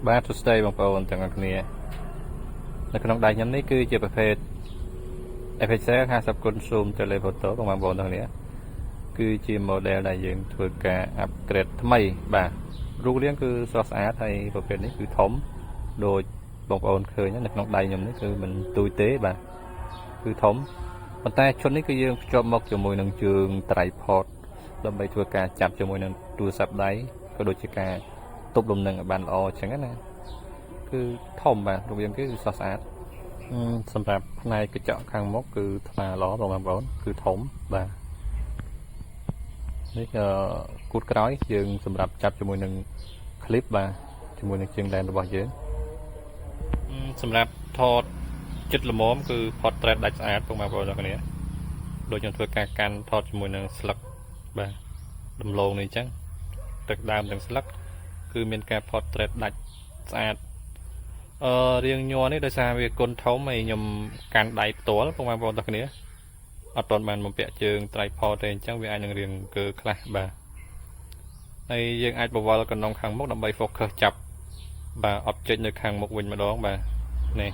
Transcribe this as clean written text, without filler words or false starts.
បាទសួស្តីបងប្អូនទាំងអស់គ្នានៅក្នុងដៃខ្ញុំនេះគឺជាប្រភេទ FXL 50 គុណ zoom telephoto បងប្អូនទាំងគ្នាគឺជា model ដែលយើងធ្វើការ upgrade ថ្មីបាទរូបរាងគឺស្រស់ស្អាតហើយប្រភេទនេះគឺធំដូចបងប្អូនឃើញនៅក្នុងដៃខ្ញុំនេះគឺមិនទូចទេបាទគឺធំប៉ុន្តែឈុតនេះគឺយើងភ្ជាប់មកជាមួយនឹងជើង tripod ដើម្បីធ្វើការចាប់ជាមួយនឹងទូរស័ព្ទដៃក៏ដូចជាការទប់លំនឹងឲ្យបានល្អអញ្ចឹងណាគឺធំបាទរូបរាងគឺស្រស់ស្អាតសម្រាប់ផ្នែកកញ្ចក់ខាងមុខគឺថ្លាល្អបងប្អូនគឺធំបាទនេះគូតក្រោយយើងសម្រាប់ចាប់ជាមួយនឹង clip បាទជាមួយនឹងជាងដែនរបស់យើងសម្រាប់ថតចិត្តល្មមគឺ portrait ដាច់ស្អាតបងប្អូនទាំងគ្នាដូចខ្ញុំធ្វើការកាន់ថតជាមួយនឹងស្លឹកបាទដំឡូងនេះអញ្ចឹងទឹកដើមទាំងស្លឹកគឺមានការ portrait ដាច់ស្អាតរៀងញ័រនេះដោយសារវាគុណធំហើយខ្ញុំកាន់ដៃផ្ទាល់បងប្អូនទាំងគ្នាអត់ទាន់បានបំពាក់ជើង tripod ទេអញ្ចឹងវាអាចនឹងរៀងកើខ្លះបាទហើយយើងអាចបវល់កណ្ដុងខាងមុខដើម្បី focus ចាប់បាទ object នៅខាងមុខវិញម្ដងបាទនេះ